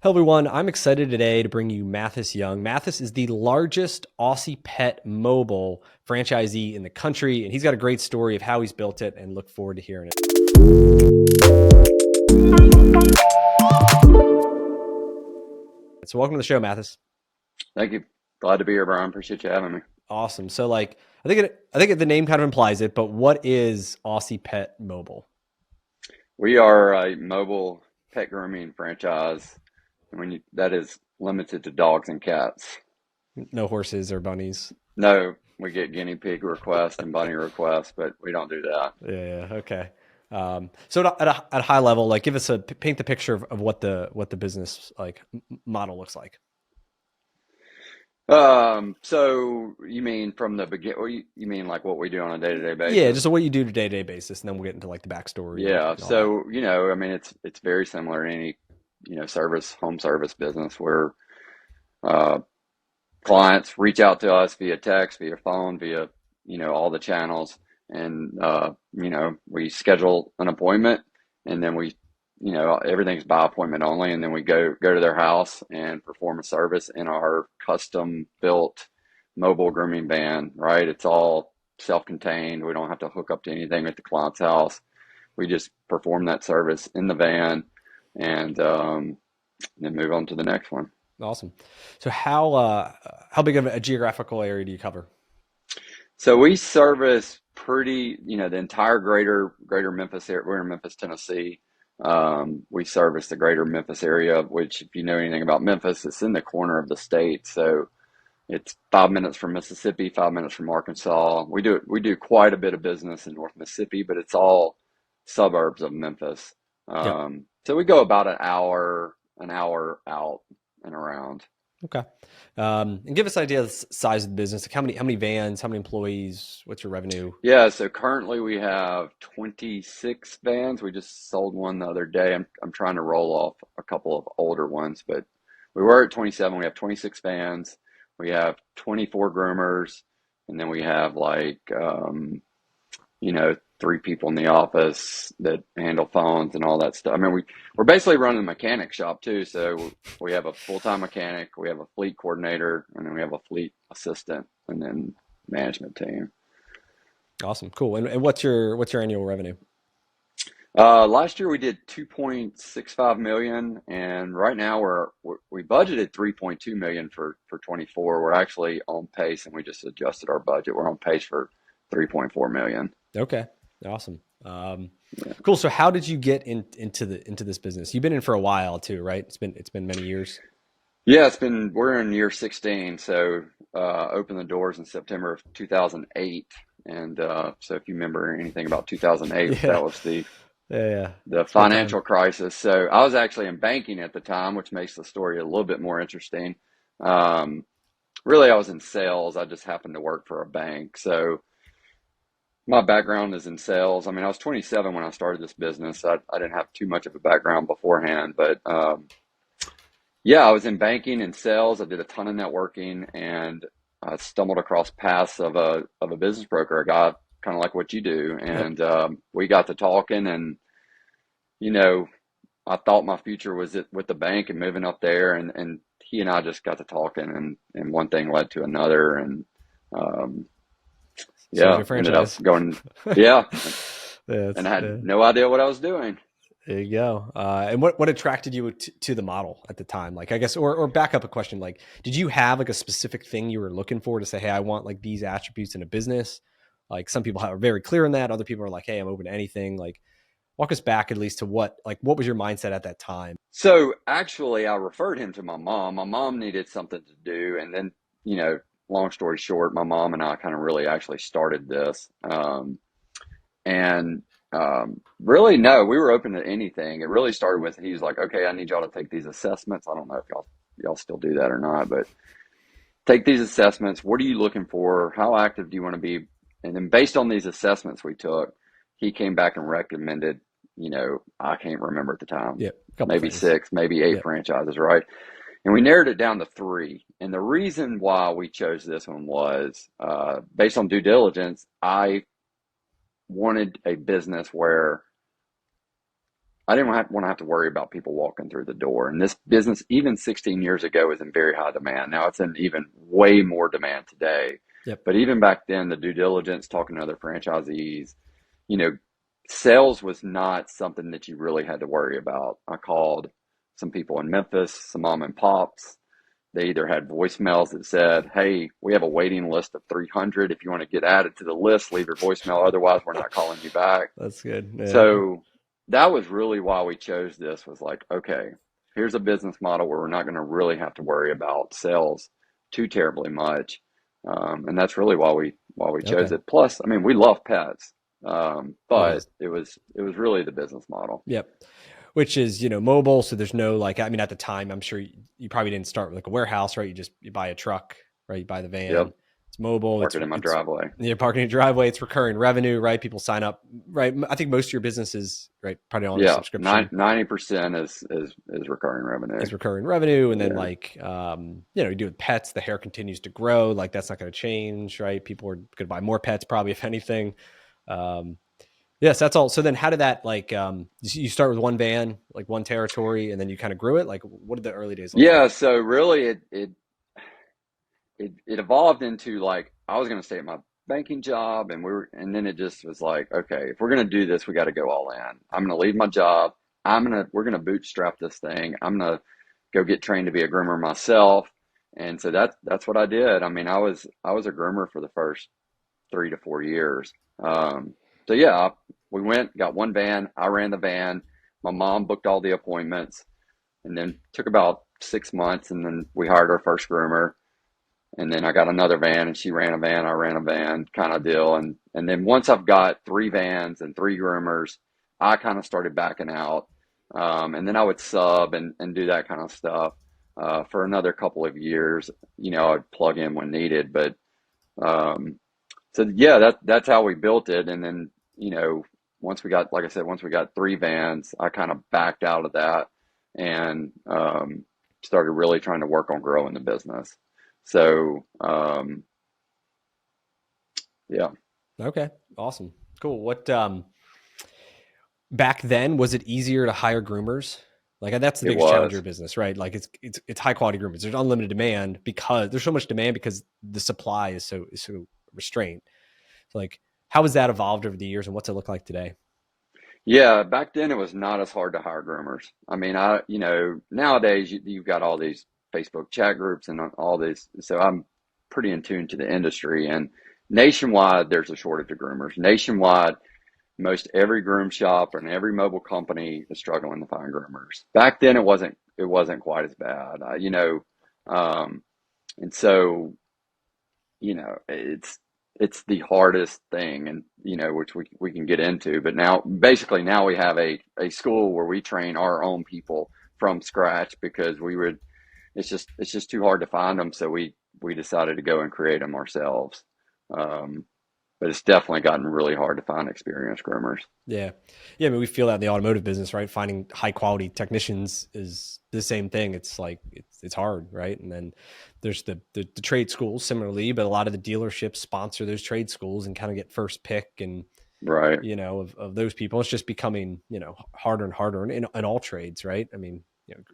Hello, everyone. I'm excited today to bring you Mathis Young. Mathis is the largest Aussie pet mobile franchisee in the country, and he's got a great story of how he's built it, and look forward to hearing it. So welcome to the show, Mathis. Thank you. Glad to be here, Brian. Appreciate you having me. Awesome. So I think the name kind of implies it, but what is Aussie Pet Mobile? We are a mobile pet grooming franchise, and that is limited to dogs and cats. No horses or bunnies. No, we get guinea pig requests and bunny requests, but we don't do that. Yeah. Okay. So at a high level, like give us paint the picture of what the business model looks like. So you mean from the begin? Or you mean like what we do on a day-to-day Yeah, basis? just what you do to day-to-day basis, and then we'll get into like the backstory and, Yeah. and all that. So I mean, it's very similar to any home service business where uh, clients reach out to us via text, via phone, via all the channels, and we schedule an appointment, and then everything's by appointment only, and then we go to their house and perform a service in our custom built mobile grooming van. Right, it's all self-contained. We don't have to hook up to anything at the client's house. We just perform that service in the van, and then move on to the next one. Awesome. So how big of a geographical area do you cover? So we service the entire greater Memphis area. We're in Memphis, Tennessee. We service the greater Memphis area, which, if you know anything about Memphis, it's in the corner of the state. So it's 5 minutes from Mississippi, 5 minutes from Arkansas. We do quite a bit of business in North Mississippi, but it's all suburbs of Memphis. Yep. So we go about an hour out and around. Okay. And give us an idea of the size of the business. Like how many vans, how many employees, what's your revenue? Yeah, so currently we have 26 vans. We just sold one the other day. I'm trying to roll off a couple of older ones, but we were at 27. We have 26 vans. We have 24 groomers, and then we have three people in the office that handle phones and all that stuff. I mean, we're basically running a mechanic shop too. So we have a full-time mechanic, we have a fleet coordinator, and then we have a fleet assistant, and then management team. Awesome. Cool. And what's your annual revenue? Last year we did 2.65 million, and right now we budgeted 3.2 million for 24. We're actually on pace, and we just adjusted our budget. We're on pace for 3.4 million. Okay. Awesome. Yeah. Cool. So how did you get into this business? You've been in for a while too, right? It's been many years. Yeah, we're in year 16, so opened the doors in September of 2008, and so if you remember anything about 2008, Yeah. that was Yeah. the It's a good time. financial crisis. So I was actually in banking at the time, which makes the story a little bit more interesting. Um, Really, I was in sales. I just happened to work for a bank. So my background is in sales. I mean, I was 27 when I started this business. I didn't have too much of a background beforehand, but yeah, I was in banking and sales. I did a ton of networking, and I stumbled across paths of a business broker, a guy kind of like what you do, Yep. and we got to talking, and you know, I thought my future was with the bank and moving up there, and he and I just got to talking, and one thing led to another, and um, Started yeah, a ended up franchise. going, yeah, Yeah. and I had no idea what I was doing. There you go. And what attracted you to the model at the time? Like, I guess, or back up a question. Like, did you have like a specific thing you were looking for to say, hey, I want like these attributes in a business? Like some people are very clear on that. Other people are like, hey, I'm open to anything. Like, walk us back at least to what was your mindset at that time? So actually, I referred him to my mom. My mom needed something to do, and then you know, long story short, my mom and I kind of really actually started this. And Really, no, we were open to anything. It really started with he was like, okay, I need y'all to take these assessments. I don't know if y'all still do that or not, but take these assessments. What are you looking for? How active do you want to be? And then based on these assessments we took, he came back and recommended, I can't remember at the time, Yeah, a couple maybe things. six, maybe eight Yeah. franchises, right? And we narrowed it down to three. And the reason why we chose this one was based on due diligence. I wanted a business where I didn't want to have to worry about people walking through the door. And this business, even 16 years ago, was in very high demand. Now it's in even way more demand today. Yep. But even back then, the due diligence, talking to other franchisees, you know, sales was not something that you really had to worry about. I called some people in Memphis, some mom and pops. They either had voicemails that said, "Hey, we have a waiting list of 300. If you want to get added to the list, leave your voicemail. Otherwise, we're not calling you back." That's good. Yeah. So that was really why we chose this, was like, okay, here's a business model where we're not going to really have to worry about sales too terribly much. And that's really why we chose Okay. it. Plus, I mean, we love pets. That But is. it was really the business model. Yep. Which is, mobile. So there's no like, I mean, at the time, I'm sure you probably didn't start with like a warehouse, right? You buy a truck, right? You buy the van. Yep. It's mobile. Park it in my driveway. You're parking in your driveway. It's recurring revenue, right? People sign up, right? I think most of your businesses, right, probably on a Yeah. subscription 90% is recurring revenue. is recurring revenue. And then Yeah. like, you do with pets, the hair continues to grow. Like that's not going to change, right? People are going to buy more pets, probably, if anything. Um, Yes, that's all. So then how did that like you start with one van, like one territory, and then you kind of grew it? Like what did the early days look like? Yeah. So really it evolved into, like, I was going to stay at my banking job, and then it just was like, okay, if we're going to do this, we got to go all in. I'm going to leave my job. We're going to bootstrap this thing. I'm going to go get trained to be a groomer myself. And so that's what I did. I mean, I was a groomer for the first 3 to 4 years. So yeah, we got one van. I ran the van. My mom booked all the appointments, and then took about 6 months, and then we hired our first groomer. And then I got another van, and she ran a van, I ran a van, kind of deal. And then once I've got three vans and three groomers, I kind of started backing out. And then I would sub and do that kind of stuff for another couple of years. I'd plug in when needed. But so yeah, that's how we built it. And then, once we got, like I said, once we got three vans, I kind of backed out of that, and started really trying to work on growing the business. So, yeah, Okay, awesome, cool. What back then was it easier to hire groomers? Like that's the it biggest challenge of was. your business, right? Like it's high quality groomers. There's unlimited demand because there's so much demand because the supply is so restrained. So like how has that evolved over the years and what's it look like today? Yeah, back then it was not as hard to hire groomers. I mean, nowadays you've got all these Facebook chat groups and all this. So I'm pretty in tune to the industry, and nationwide, there's a shortage of groomers. Nationwide, most every groom shop and every mobile company is struggling to find groomers. Back then, it wasn't quite as bad, um, and so it's the hardest thing, and which we can get into. But now, basically, now we have a school where we train our own people from scratch, because it's just too hard to find them. So we decided to go and create them ourselves. Um, but it's definitely gotten really hard to find experienced groomers. Yeah. Yeah. I mean, we feel that in the automotive business, right? Finding high quality technicians is the same thing. It's like, it's hard, right? And then there's the trade schools similarly, but a lot of the dealerships sponsor those trade schools and kind of get first pick and, Right. of those people. It's just becoming, harder and harder in all trades, right? I mean,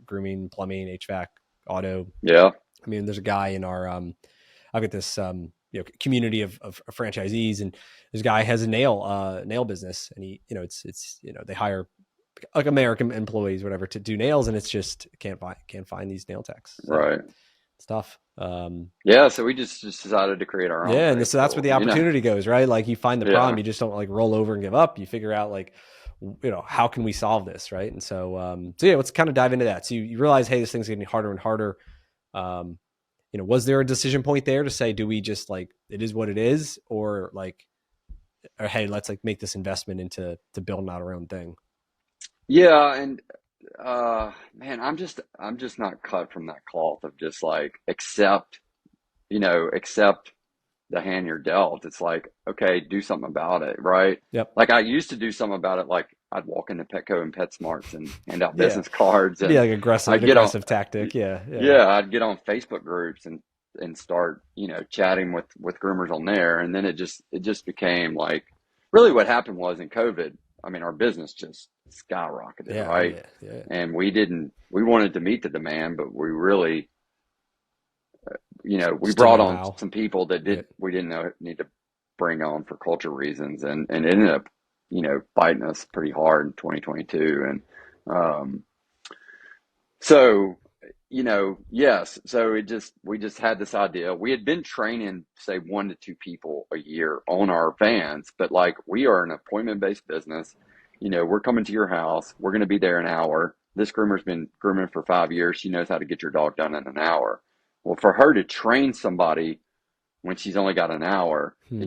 grooming, plumbing, HVAC, auto. Yeah. I mean, there's a guy in our, I've got this, community of franchisees, and this guy has a nail business, and it's they hire like American employees, whatever, to do nails, and it's just can't find these nail techs. So Right. it's tough. Yeah. So we just decided to create our own Yeah, and trade so that's where school. the opportunity goes, right? Like you find the problem, Yeah. you just don't like roll over and give up. You figure out like, how can we solve this, right? And so yeah, let's kind of dive into that. So you realize, hey, this thing's getting harder and harder. Um, was there a decision point there to say, do we just like it is what it is, or like, or hey, let's like make this investment into building out our own thing? Yeah. And man, I'm just not cut from that cloth of just like accept the hand you're dealt. It's like, okay, do something about it, right? Yep. Like I used to do something about it. Like I'd walk into Petco and PetSmarts and hand out Yeah. business cards, It'd be and like aggressive, I'd an get on, aggressive tactic. Yeah. Yeah. yeah, I'd get on Facebook groups and start, chatting with groomers on there. And then it just became like, really what happened was in COVID, I mean, our business just skyrocketed, Yeah, right? yeah, yeah. And we wanted to meet the demand, but we really, we Just didn't brought know on how. some people that Yeah. we didn't need to bring on for culture reasons, and it ended up, biting us pretty hard in 2022. And um, so, yes. So we just had this idea. We had been training, say, 1 to 2 people a year on our vans, but like we are an appointment-based business. We're coming to your house. We're going to be there an hour. This groomer's been grooming for 5 years. She knows how to get your dog done in an hour. Well, for her to train somebody when she's only got an hour, Hmm.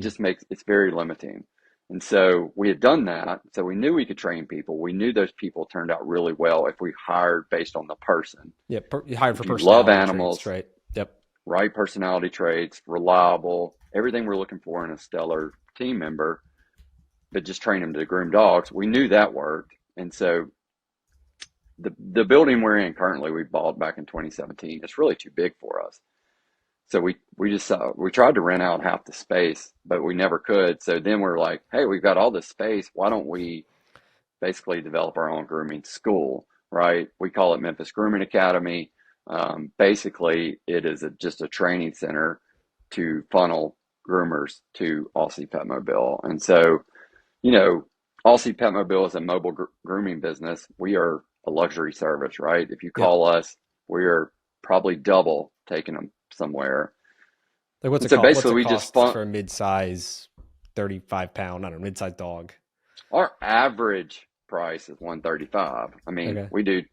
it's very limiting. And so we had done that. So we knew we could train people. We knew those people turned out really well if we hired based on the person. Yeah. You hired for If you love personality traits, animals, right? Yep. right personality traits, reliable, everything we're looking for in a stellar team member, but just train them to groom dogs, we knew that worked. And so the building we're in currently, we bought back in 2017. It's really too big for us. So we just we tried to rent out half the space, but we never could. So then we're like, hey, we've got all this space. Why don't we basically develop our own grooming school, right? We call it Memphis Grooming Academy. Basically, it is just a training center to funnel groomers to Aussie Pet Mobile. And so, you know, Aussie Pet Mobile is a mobile grooming business. We are a luxury service, right? If you Yep. call us, we are probably double taking them somewhere. Like what's And it so cost? What's basically, it we just cost fun. for a mid-size 35 pound, I don't know, mid-size dog? Our average price is 135. I mean, Okay. we do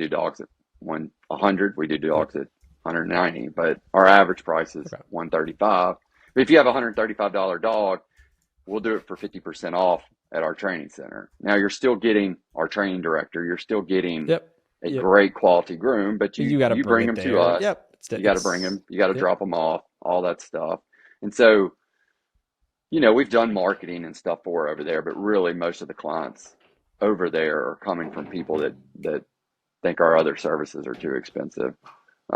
dogs at 100. We do Yep. dogs at 190, but our average price is Okay. 135. But if you have a $135 dog, we'll do it for 50% off at our training center. Now you're still getting our training director. You're still getting Yep. a Yep. great quality groom, but You got to you bring bring it them to there. us. Yep. You got to bring them. You got to Yep. drop them off. All that stuff. And so we've done marketing and stuff for over there, but really most of the clients over there are coming from people that think our other services are too expensive.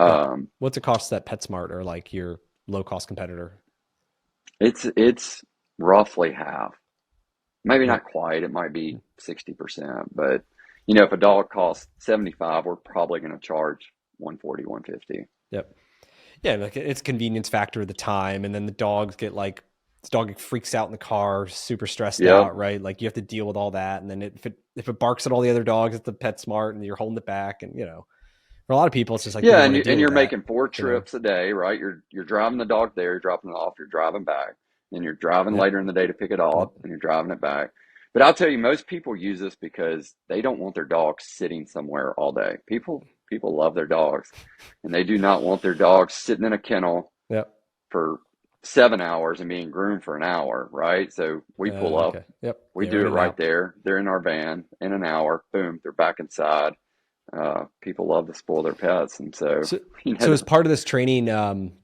Yep. Um, What's it cost that PetSmart or like your low cost competitor? it's roughly half, maybe Yep. not quite. It might be 60%, but if a dog costs 75, we're probably going to charge 140, 150. Yep. Yeah, like it's convenience factor of the time, and then the dogs get like this dog freaks out in the car, super stressed Yep. out, right? Like you have to deal with all that, and then if it barks at all the other dogs at the PetSmart, and you're holding it back, and for a lot of people, it's just like they Yeah, don't and want to you deal and with you're that, making four you know? trips a day, right? You're driving the dog there, you're dropping it off, you're driving back, and you're driving Yep. later in the day to pick it up, Yep. and you're driving it back. But I'll tell you, most people use this because they don't want their dog sitting somewhere all day. People love their dogs, and they do not want their dogs sitting in a kennel Yep. for 7 hours and being groomed for an hour, right? So we pull up, Okay. Yep. we Yeah. do In it and right out. there. They're in our van in an hour. Boom, they're back inside. People love to spoil their pets, and so So, you so know, as part of this training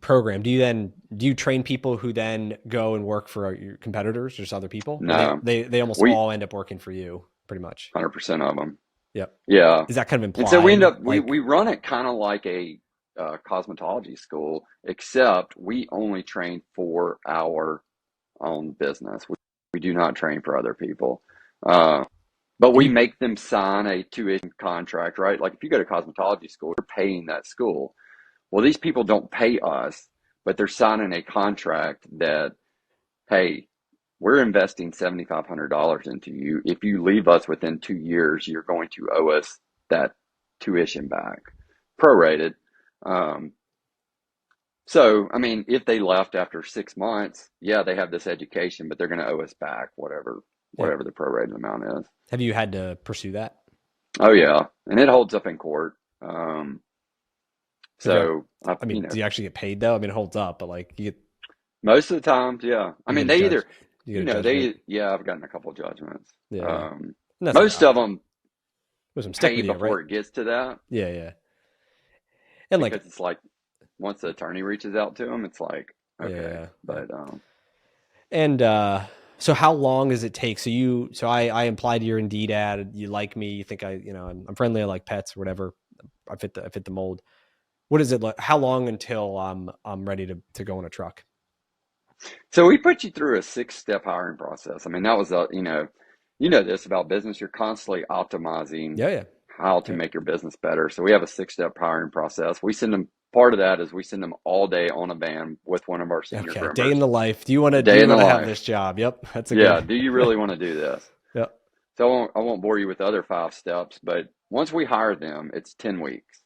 program, do you train people who then go and work for your competitors, or just other people, or they no, they they almost we all end up working for you, pretty much? 100% of them. Yep. Yeah. Is that kind of And so we end implied? up, Like, we run it kind of like a cosmetology school, except we only train for our own business. We do not train for other people. Uh, but and we you, make them sign a tuition contract, right? Like if you go to cosmetology school, you're paying that school. Well, these people don't pay us, but they're signing a contract that, hey, we're investing $7,500 into you. If you leave us within 2 years, you're going to owe us that tuition back, prorated. Um, so, I mean, if they left after 6 months, yeah, they have this education, but they're going to owe us back yep. whatever the prorated amount is. Have you had to pursue that? Oh yeah, and it holds up in court. Have you ever, So, I mean, do you actually get paid though? I mean, it holds up, but like most of the times, yeah. I you mean, get a they either, judge, you get a judgment. yeah, I've gotten a couple of judgments. Yeah, yeah. Um, And that's Most of enough. them There's some stick pay with you, right? before it gets to that Yeah, yeah. And like, because it's like once the attorney reaches out to them, it's like, okay, yeah, yeah. but And so how long does it take? So I implied your Indeed ad, you like me, you think I'm friendly, I like pets or whatever. I fit the mold. What is it like? How long until I'm ready to go on a truck? so we put you through a 6-step hiring process. I mean, that was you know this about business. You're constantly optimizing Yeah, yeah, how to yeah. make your business better. So we have a 6-step hiring process. We send them, part of that is we send them all day on a van with one of our senior Okay, day in groomers. the life. Do you want to do Day you in the want to have life. this job? Yep, that's a Yeah. good. Do you really want to do this? Yeah. So I won't bore you with the other 5 steps, but once we hire them, it's 10 weeks.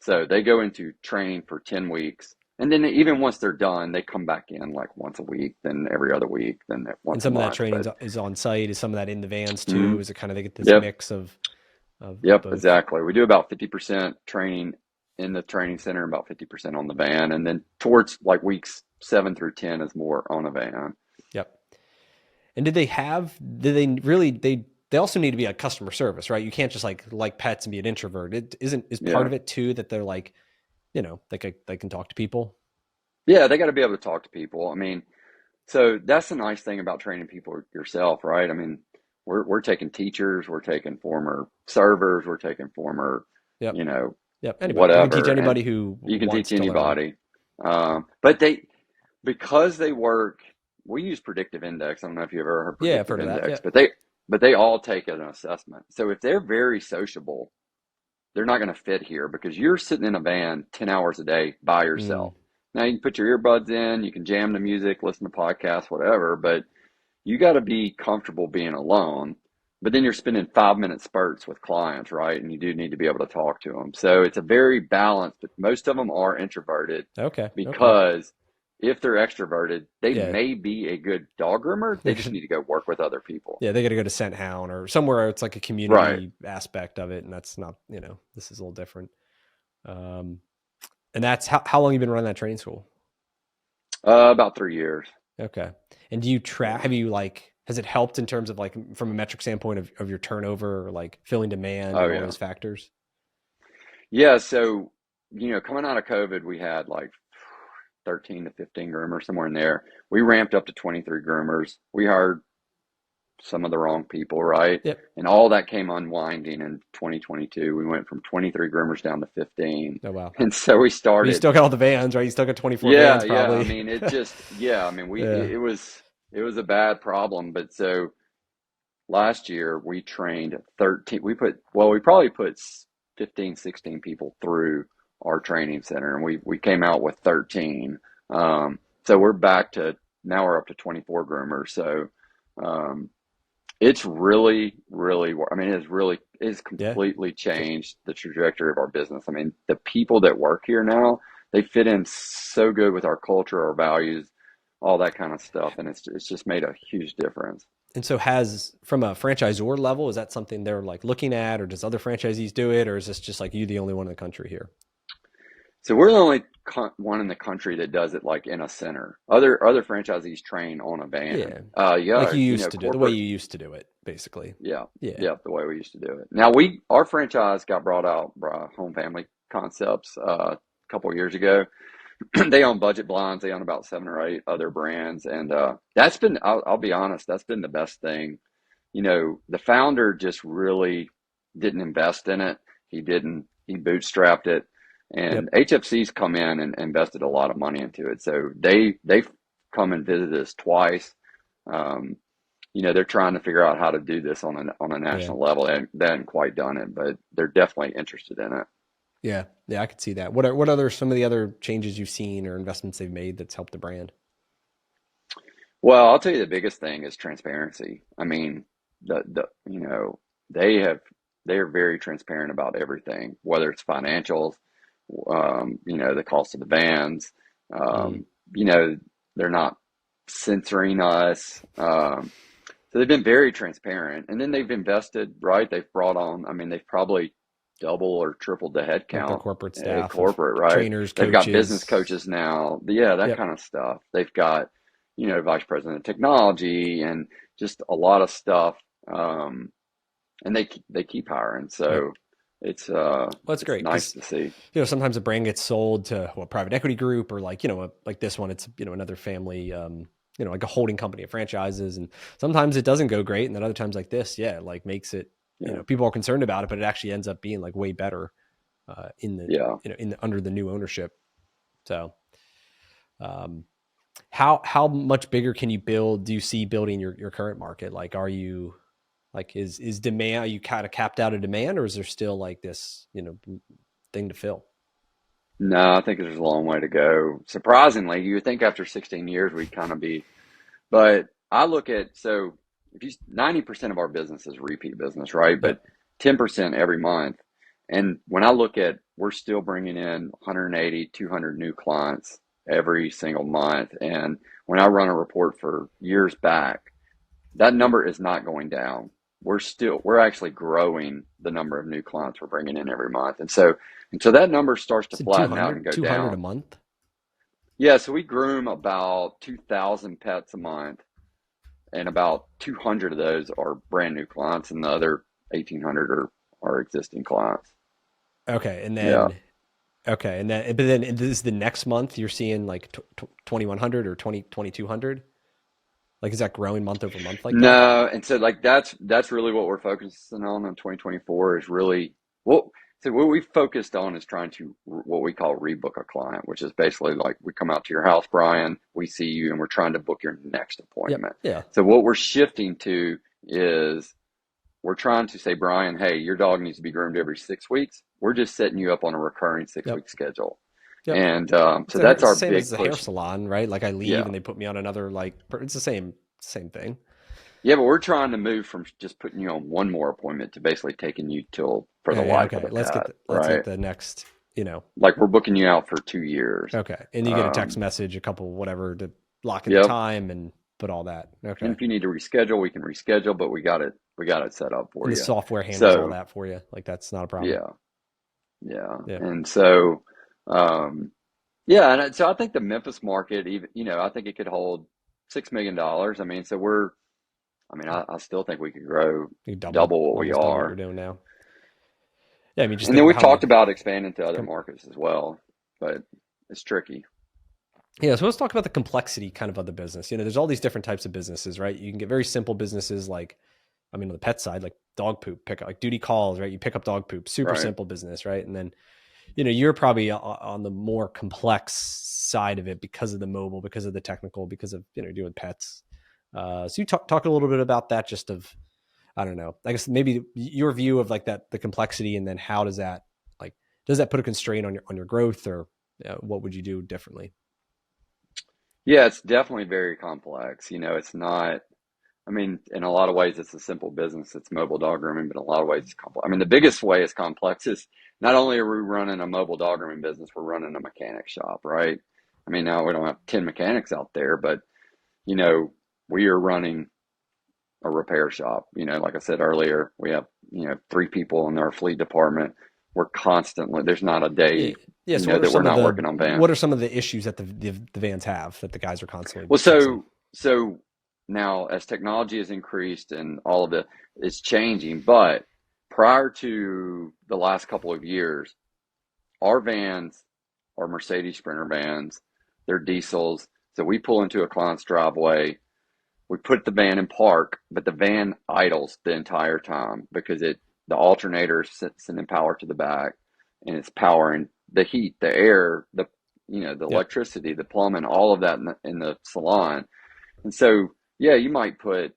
So they go into training for 10 weeks. And then even once they're done, they come back in like once a week, then every other week, then And once a some of that month. training But is on site. Is some of that in the vans too? mhm, Is it kind of they get this yep, mix of yep, both? exactly. We do about 50% training in the training center, about 50% on the van. And then towards like weeks 7 through 10 is more on a van. Yep. And did they really they also need to be like customer service, right? You can't just like pets and be an introvert. It isn't is part Yeah. of it too that they're like, they can talk to people. Yeah, they got to be able to talk to people. I mean, so that's the nice thing about training people yourself, right? I mean, we're taking teachers, we're taking former servers, we're taking former, Yep. you know, Yep. Anybody. You can teach whatever, and anybody who you can teach wants to learn. anybody. But they, because they work, we use predictive index. I don't know if you've ever heard Yeah, I've predictive heard of that. index, Yeah. but they all take an assessment. So if they're very sociable, they're not going to fit here because you're sitting in a van 10 hours a day by Mm. yourself. Now you can put your earbuds in, you can jam the music, listen to podcasts, whatever, but you got to be comfortable being alone. But then you're spending 5 minute spurts with clients, right? And you do need to be able to talk to them. So it's a very balanced, but most of them are introverted Okay. Okay. because if they're extroverted, they Yeah. may be a good dog groomer. They just need to go work with other people. Yeah, they got to go to Scent Hound or somewhere it's like a Right. community aspect of it, and that's not, this is a little different. Um, and that's how long you been running that training school? About 3 years. Okay. And do you track? Yeah. Have you has it helped in terms of like from a metric standpoint of your turnover or like filling demand Oh, and all yeah. those factors? Yeah. So, coming out of COVID, we had like 13 to 15 groomers, somewhere in there. We ramped up to 23 groomers. We hired some of the wrong people, right? Yep. And all that came unwinding in 2022. We went from 23 groomers down to 15. Oh wow. And so we But you started, still got all the vans, right? You still got 24 yeah, vans yeah. I probably. mean, it just, yeah, I mean, Yeah. it was a bad problem. But so last year we trained 13, we probably put 15, 16 people through our training center and we came out with 13. So we're back to, now we're up to 24 groomers. So, um, it's really, really, I mean, it's Yeah. completely changed the trajectory of our business. I mean, the people that work here now, they fit in so good with our culture, our values, all that kind of stuff. And it's just made a huge difference. And so has from a franchisor level, is that something they're like looking at, or does other franchisees do it, or is this just like you the only one in the country here? So we're the only one in the country that does it like in a center. Other franchisees train on a van. Yeah. Like Yeah, you used to do the way corporate. you used to do it, basically. Yeah, Yeah. yeah, the way we used to do it. Now our franchise got brought out by Home Family Concepts a couple of years ago. They own Budget Blinds. They own about 7 or 8 other brands, and that's been. I'll be honest, that's been the best thing. The founder just really didn't invest in it. He didn't. He bootstrapped it, and Yep. HFC's come in and invested a lot of money into it. So they've come and visited us twice. Um, they're trying to figure out how to do this on a Yeah. national level, and they hadn't quite done it, but they're definitely interested in it. Yeah. Yeah. I could see that. What other some of the other changes you've seen or investments they've made that's helped the brand? Well, I'll tell you the biggest thing is transparency. I mean, they have they are very transparent about everything, whether it's financials, the cost of the vans, Mm. um, you know, they're not censoring us. So they've been very transparent, and then they've invested, right? They've brought on, I mean, they've probably double or tripled the Like their headcount corporate at staff of corporate, right? trainers, They've got business coaches. coaches now, yeah, that Yep. kind of stuff. They've got, vice president of technology and just a lot of stuff. Um, and they keep hiring, Yep. so Well, that's it's great nice because to see. sometimes a brand gets sold to a private equity group or like like this one, it's another family, like a holding company of franchises, and sometimes it doesn't go great, and then other times like this, yeah, like makes it, Yeah, people are concerned about it, but it actually ends up being like way better in the yeah. under the new ownership. So, um, how much bigger can you build? Do you see building your current market? Like, are you? Like is demand, are you kind of capped out of demand, or is there still like this, thing to fill? No, I think there's a long way to go. Surprisingly, you would think after 16 years we'd kind of be, but I look at, so if you 90% of our business is repeat business, right? But Yep. 10% every month. And when I look at, we're still bringing in 180, 200 new clients every single month. And when I run a report for years back, that number is not going down. We're actually growing the number of new clients we're bringing in every month. And so that number starts to Is it flatten out 200, and go 200 a down. month? Yeah, so we groom about 2,000 pets a month, and about 200 of those are brand new clients, and the other 1,800 are our existing clients. Okay. Yeah. But then this is the next month you're seeing like 2,100 or 2,200. Like, is that growing month over month like that? No, and so like that's really what we're focusing on in 2024 is really well. So what we focused on is trying to what we call rebook a client, which is basically like we come out to your house, Brian, we see you, and we're trying to book your next Yep. appointment. Yeah. So what we're shifting to is we're trying to say, Brian, hey, your dog needs to be groomed every 6 weeks. We're just setting you up on a recurring six Yep. week schedule, Yep. and so that's It's our the same as big the hair push. salon, right? Like I leave Yeah. and they put me on another it's the same thing. Yeah, but we're trying to move from just putting you on one more appointment to basically taking you till for the Yeah, yeah, life of okay. the pet, Let's get right? the next. Like we're booking you out for 2 years. Okay. And you get a text Um, message, a couple whatever to lock in the yep. time and put all that. And Okay. if you need to reschedule, we can reschedule, but we got it set up for And the you. software handles all So that for you. Like that's not a problem. yeah, yeah. Yeah. And so um, yeah, and so I think the Memphis market, even I think it could hold $6 million. I mean, I still think we could grow You double, double what we almost double what you're are. doing now. Yeah, I mean just And think then about we've how many talked about expanding to other com- markets as well, but it's tricky. yeah, so let's talk about the complexity kind of the business. There's all these different types of businesses, right? You can get very simple businesses like, I mean, on the pet side, like dog poop pickup, like duty calls, right? You pick up dog poop, super Right. simple business, right? And then, you're probably on the more complex side of it because of the mobile, because of the technical, because of, doing pets. So you talk a little bit about that, just of, I don't know, I guess maybe your view of like that, the complexity, and then how does that, like, does that put a constraint on your growth, or what would you do differently? Yeah, it's definitely very complex. It's not, I mean, in a lot of ways, it's a simple business. It's mobile dog grooming, but in a lot of ways, it's complex. I mean, the biggest way it's complex is not only are we running a mobile dog grooming business, we're running a mechanic shop, right? I mean, now we don't have 10 mechanics out there, but, you know, we are running a repair shop. Like I said earlier, we have, three people in our fleet department. We're constantly, there's not a Yeah. day, Yeah. So that we're not working on vans. what are some of the issues that the vans have that the guys are constantly Well, fixing? so now as technology has increased and all of it is changing, but prior to the last couple of years, our vans are Mercedes Sprinter vans. They're diesels. So we pull into a client's driveway, we put the van in park, but the van idles the entire time because the alternator is sending power to the back, and it's powering the heat, the air, the Yep. electricity, the plumbing, all of that in the salon. And so, yeah, you might put,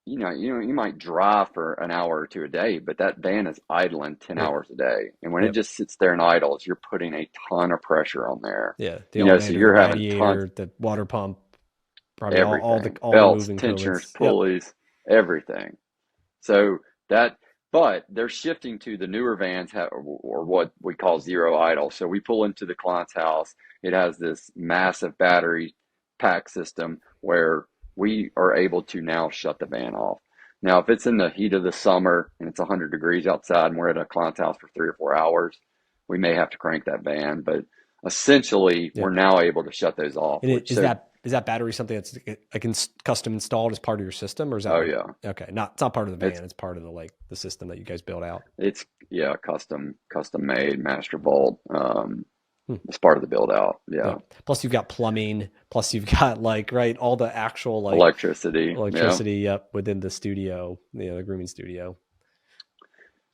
you might drive for an hour or two a day, but that van is idling 10 Yeah. hours a day. And when it Yep. just sits there and idles, you're putting a ton of pressure on there. Yeah. The So alternator, the you're having tons, radiator, the water pump, probably everything, all the belts, moving tensioners, components. Yep. pulleys, everything. So that, but they're shifting to the newer vans or what we call zero idle. So we pull into the client's house. It has this massive battery pack system where we are able to now shut the van off. Now, if it's in the heat of the summer and it's 100 degrees outside and we're at a client's house for 3 or 4 hours, we may have to crank that van. But essentially, we're Yep. now able to shut those off. And Which is that battery something that's like custom installed as part of your system, or is that oh like, yeah, okay, it's not part of the it's van, it's part of the system that you guys build out. it's yeah, custom made master vault. Hmm. It's part of the build out. Yeah. Yeah. Plus you've got plumbing. Plus you've got like, right, all the actual like Electricity. Yeah. electricity up within the studio, the grooming studio.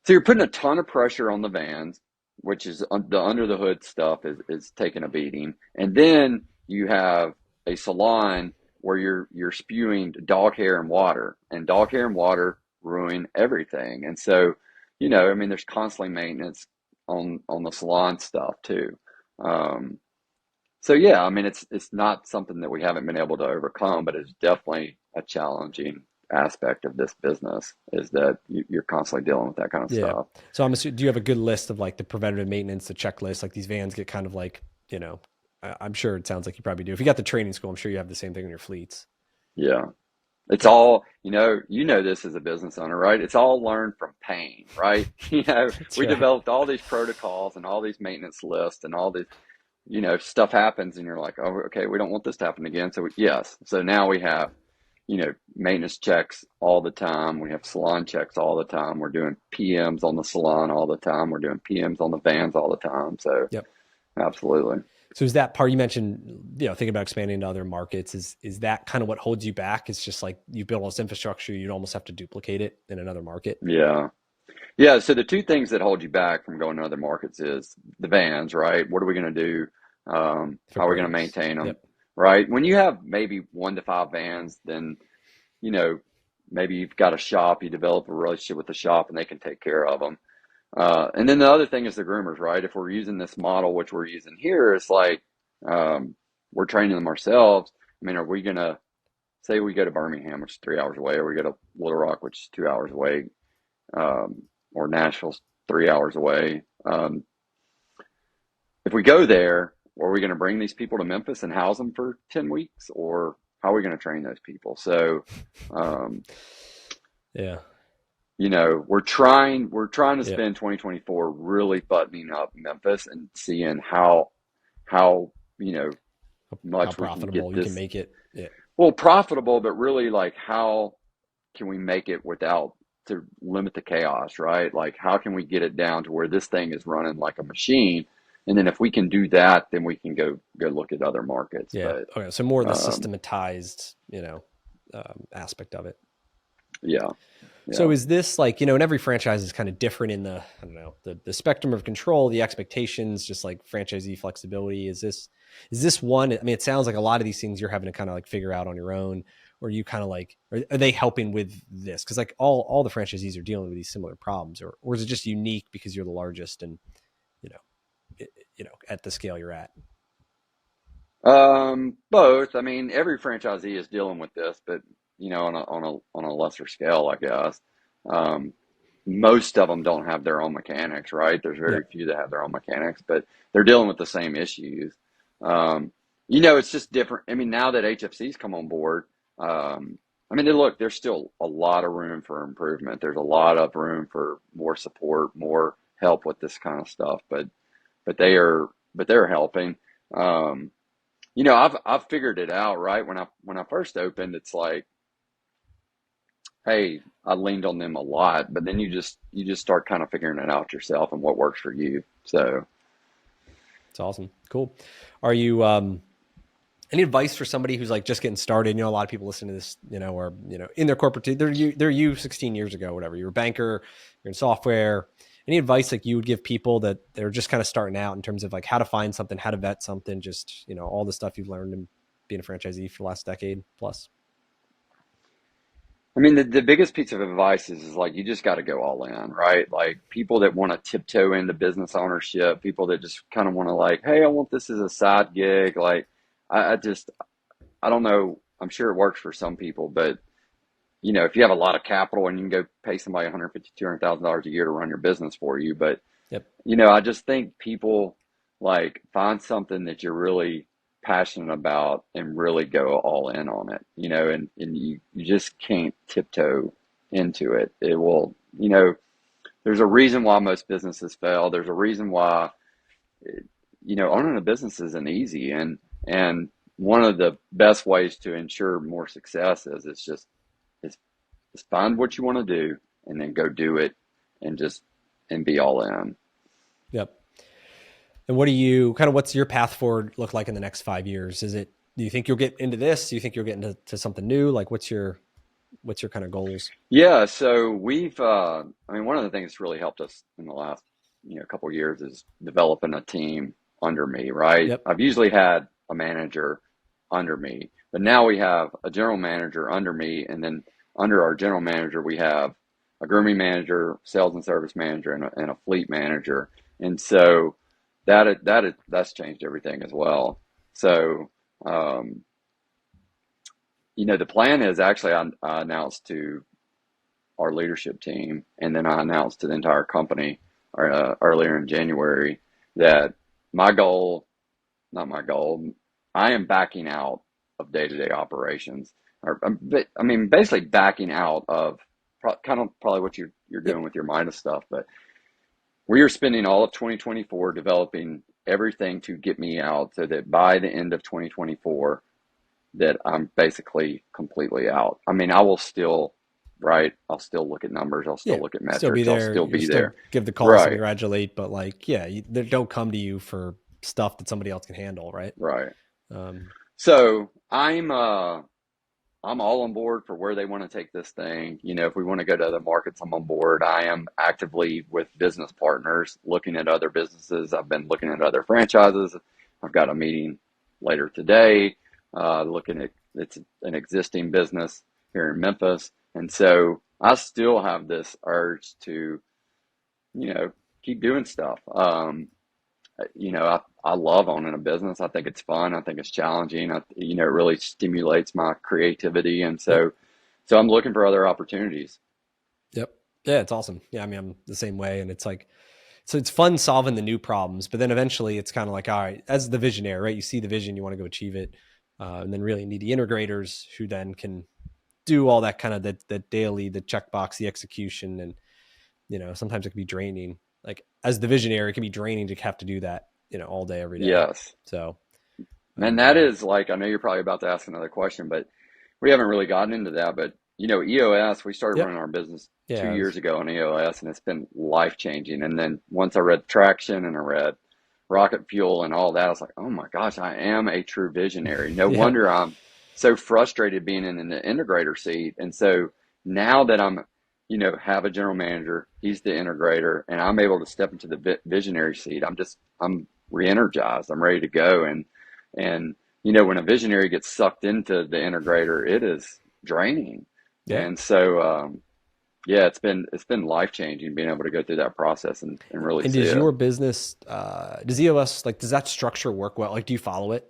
So you're putting a ton of pressure on the vans, which is the under the hood stuff is taking a beating. And then you have a salon where you're spewing dog hair and water. And dog hair and water ruin everything. And so, you know, I mean, there's constantly maintenance on the salon stuff too. Um, so yeah, I mean, it's not something that we haven't been able to overcome, but it's definitely a challenging aspect of this business is that you're constantly dealing with that kind of Yeah. stuff. So I'm assuming, do you have a good list of like the preventative maintenance, the checklist? Like these vans get kind of like, you know, I'm sure it sounds like you probably do. If you got the training school, I'm sure you have the same thing in your fleets. Yeah. It's all, you know this as a business owner, right? It's all learned from pain, right? That's We right. developed all these protocols and all these maintenance lists and all this, stuff happens and you're like, oh, okay, we don't want this to happen again. So yes. So now we have, maintenance checks all the time. We have salon checks all the time. We're doing PMs on the salon all the time. We're doing PMs on the vans all the time. So Yep. absolutely. So is that part you mentioned, thinking about expanding into other markets, is that kind of what holds you back? It's just like you build all this infrastructure, you'd almost have to duplicate it in another market Yeah. Yeah, so the two things that hold you back from going to other markets is the vans, right? What are we going to do? for How are we going to breaks. maintain them, Yep. right? When you have maybe 1 to 5 vans, then, you know, maybe you've got a shop, you develop a relationship with the shop and they can take care of them. And then the other thing is the groomers, right? If we're using this model, which we're using here, it's like um, we're training them ourselves. I mean, are we going to say we go to Birmingham, which is 3 hours away, or we go to Little Rock, which is 2 hours away? um, or Nashville's 3 hours away. If we go there, are we going to bring these people to Memphis and house them for 10 weeks, or how are we going to train those people? So, um, Yeah. we're trying to Yep. spend 2024 really buttoning up Memphis and seeing how How much we can profitable get you can this, make it. Yeah. well, profitable, but really like how can we make it without to limit the chaos, right? Like how can we get it down to where this thing is running like a machine? And then if we can do that, then we can go look at other markets. Yeah. But Okay. So more of the um, systematized, aspect of it. yeah, So yeah. is this like, and every franchise is kind of different in the, I don't know, the spectrum of control, the expectations, just like franchisee flexibility. Is this one? I mean, it sounds like a lot of these things you're having to kind of like figure out on your own, or you kind of like, are they helping with this? Cause like all the franchisees are dealing with these similar problems, or is it just unique because you're the largest and, you know, at the scale you're at? Both. I mean, every franchisee is dealing with this, but on a lesser scale, I guess. Um, Most of them don't have their own mechanics, right? There's very Yep. few that have their own mechanics, but they're dealing with the same issues. Um, it's just different. I mean, now that HFC's come on board, I mean, look, there's still a lot of room for improvement. There's a lot of room for more support, more help with this kind of stuff, but they're helping. Um, I've figured it out, right? When I first opened, it's like, hey, I leaned on them a lot, but then you just start kind of figuring it out yourself and what works for you. So, It's awesome. Cool. Are you, any advice for somebody who's like just getting started? A lot of people listen to this, or in their corporate, they're you 16 years ago, whatever. You're a banker, you're in software. Any advice like you would give people that they're just kind of starting out in terms of like how to find something, how to vet something, just all the stuff you've learned in being a franchisee for the last decade plus? I mean, the biggest piece of advice is like you just got to go all in, right? Like people that want to tiptoe into business ownership, people that just kind of want to like, hey, I want this as a side gig. Like, I don't know. I'm sure it works for some people, but if you have a lot of capital and you can go pay somebody 150, $200,000 a year to run your business for you, but Yep. I just think people like find something that you're really passionate about and really go all in on it, and you just can't tiptoe into it. It will, there's a reason why most businesses fail. There's a reason why, owning a business isn't easy. And one of the best ways to ensure more success is find what you want to do and then go do it and and be all in. Yep. And what's your path forward look like in the next 5 years? Do you think you'll get into this? Do you think you'll get into something new? Like what's your kind of goals? Yeah, so I mean, one of the things that's really helped us in the last, couple of years is developing a team under me, right? Yep. I've usually had a manager under me, but now we have a general manager under me, and then under our general manager, we have a grooming manager, sales and service manager, and a fleet manager. And so that's changed everything as well. So, um, the plan is actually I announced to our leadership team, and then I announced to the entire company earlier in January that my goal, not my goal, I am backing out of day-to-day operations. I mean, basically backing out of kind of probably what you're doing Yep. with your Midas stuff, but we are spending all of 2024 developing everything to get me out so that by the end of 2024 that I'm basically completely out. I mean, I will still, right? I'll still look at numbers. I'll still Yeah. look at Still be metrics. I'll there. still You're be still there. give the calls to Right, congratulate, but like, yeah, they don't come to you for stuff that somebody else can handle. Right. right. Um, So I'm all on board for where they want to take this thing. If we want to go to other markets, I'm on board. I am actively with business partners looking at other businesses. I've been looking at other franchises. I've got a meeting later today, looking at it's an existing business here in Memphis. And so I still have this urge to, you know, keep doing stuff. I love owning a business. I think it's fun. I think it's challenging. It really stimulates my creativity. And yep. so I'm looking for other opportunities. Yep. Yeah. It's awesome. Yeah. I mean, I'm the same way. And it's like, so it's fun solving the new problems, but then eventually it's kind of like, all right, as the visionary, right? You see the vision, you want to go achieve it. And then really need the integrators who then can do all that kind of that daily, the checkbox, the execution. And, sometimes it can be draining. Like as the visionary, it can be draining to have to do that, all day, every day. Yes. So, And that is like, I know you're probably about to ask another question, but we haven't really gotten into that. But, EOS, we started yep. running our business two Yeah. years ago on EOS, and it's been life changing. And then once I read Traction and I read Rocket Fuel and all that, I was like, oh my gosh, I am a true visionary. No Yeah. wonder I'm so frustrated being in the integrator seat. And so now that have a general manager, he's the integrator, and I'm able to step into the visionary seat. I'm re-energized. I'm ready to go. And when a visionary gets sucked into the integrator, it is draining. Yeah. And so, yeah, it's been life changing being able to go through that process and really And see does it. your business, does EOS, like, does that structure work well? Like, do you follow it?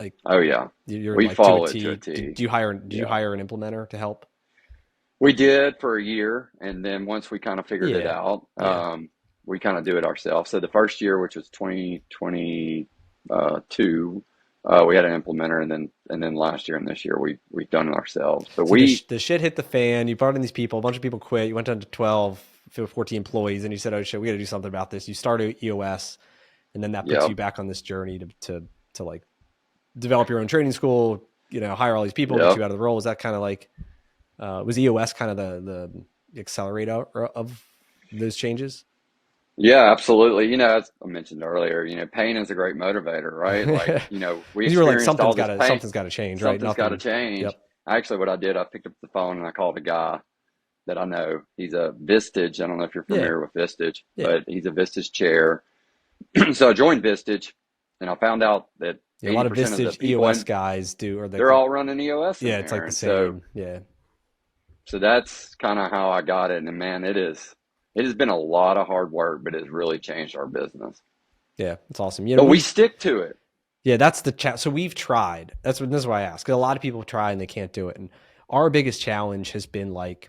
Like, Oh yeah, you're we like to a follow it to a T. T. Do you hire, did you Yeah, hire an implementer to help? we did for a year, and then once we kind of figured it Yeah. out, Yeah. we kind of do it ourselves. So the first year, which was 2022, we had an implementer, and then last year and this year we've done it ourselves. But So the shit hit the fan. You brought in these people, a bunch of people quit. You went down to 12, 14 employees, and you said, oh shit, we got to do something about this. You started EOS, and then that puts yeah, you back on this journey to like develop your own training school, hire all these people, get yeah. you out of the role. Was that kind of like, was EOS kind of the accelerator of those changes? Yeah, absolutely. As I mentioned earlier, pain is a great motivator, right? Like, Because we you were like, experienced all this pain. something's got to change, right? Something's got to Nothing. change. Yep. Actually, what I did, I picked up the phone and I called a guy that I know. He's a Vistage. I don't know if you're Yeah. familiar with Vistage, Yeah. but he's a Vistage chair. So I joined Vistage, and I found out that Yeah. A lot of 80% of the Vistage people EOS in, guys do, or they're all running EOS in yeah, it's there. like the And so, same. Yeah. so that's kind of how I got it. And man, it has been a lot of hard work, but it's really changed our business. Yeah. It's awesome. But we stick to it. Yeah, that's the chat. So we've tried. This is why I ask. 'Cause a lot of people try and they can't do it. And our biggest challenge has been like,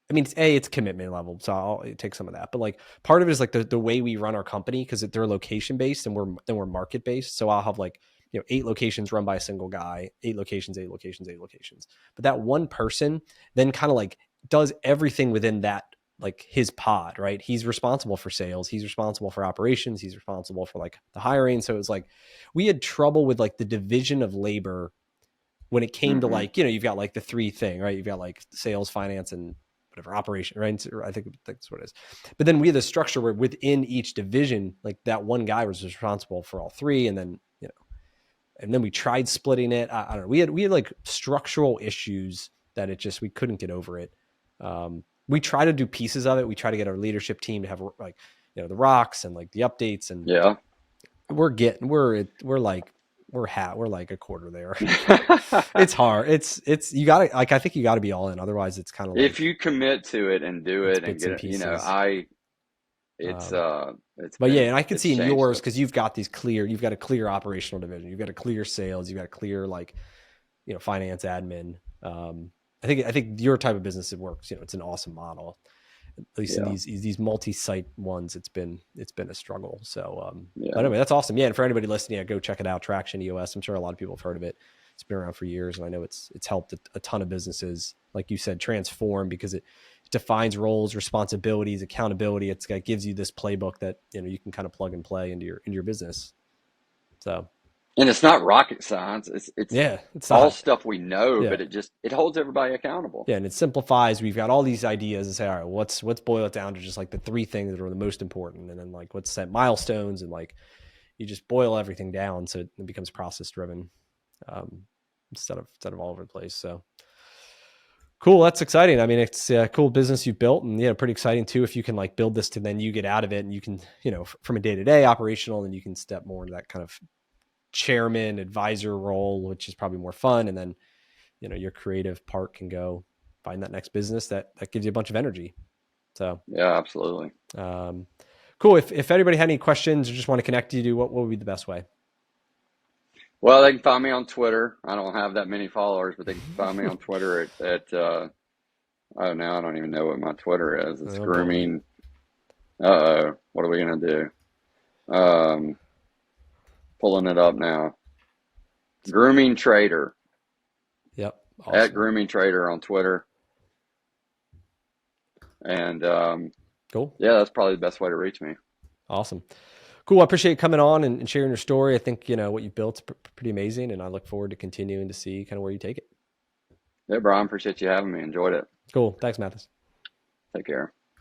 I mean, it's commitment level. So I'll take some of that. But like part of it is like the way we run our company, because they're location based and we're market based. So I'll have like, 8 locations run by a single guy, 8 locations, 8 locations, 8 locations. But that one person then kind of like does everything within that, like his pod, right? He's responsible for sales, he's responsible for operations, he's responsible for like the hiring. So it's like we had trouble with like the division of labor when it came to Hmm. like, you've got like the 3 thing, right? You've got like sales, finance, and whatever operation, right? So I think that's what it is. But then we had the structure where within each division, like that one guy was responsible for all 3. And then, and then we tried splitting it. I don't know. We had like structural issues that we couldn't get over it. We try to do pieces of it. We try to get our leadership team to have like, the rocks and like the updates, and Yeah. we're like we're like a quarter there. It's hard. It's you gotta like I think you gotta be all in. Otherwise it's kind of If like you commit to it and do it's it and bits get and it, pieces. Um, it's but yeah, and I can it's see in changed yours it. because you've got a clear operational division, you've got a clear sales, you've got a clear like finance admin. I think your type of business it works. It's an awesome model. At least in Yeah, these multi-site ones, it's been a struggle. So, but yeah. anyway, that's awesome. Yeah, and for anybody listening, go check it out. Traction EOS. I'm sure a lot of people have heard of it. It's been around for years, and I know it's helped a ton of businesses, like you said, transform because it defines roles, responsibilities, accountability. It gives you this playbook that you can kind of plug and play into your business. So And it's not rocket science. It's yeah, it's all not. stuff we know, Yeah, but it holds everybody accountable. yeah, and it simplifies. We've got all these ideas and say, all right, let's boil it down to just like the three things that are the most important, and then like let's set milestones and like you just boil everything down so it becomes process driven um, instead of all over the place. So cool, that's exciting. I mean, it's a cool business you've built, and pretty exciting too. If you can like build this to then you get out of it, and you can from a day to day operational, and you can step more into that kind of chairman advisor role, which is probably more fun, and then your creative part can go find that next business that gives you a bunch of energy. So Yeah, absolutely. um, cool. If anybody had any questions or just want to connect you to what would be the best way? Well, they can find me on Twitter. I don't have that many followers, but they can find me on Twitter at oh, now I don't even know what my Twitter is. It's Oh boy. grooming. Uh-oh, what are we gonna do? Um, Pulling it up now. Grooming Trader Yep. at Awesome. Grooming Trader on Twitter, and Cool. yeah, that's probably the best way to reach me. Awesome. Cool. I appreciate you coming on and sharing your story. I think, what you built is pretty amazing, and I look forward to continuing to see kind of where you take it. Yeah, Brian, appreciate you having me. Enjoyed it. Cool. Thanks, Mathis. Take care.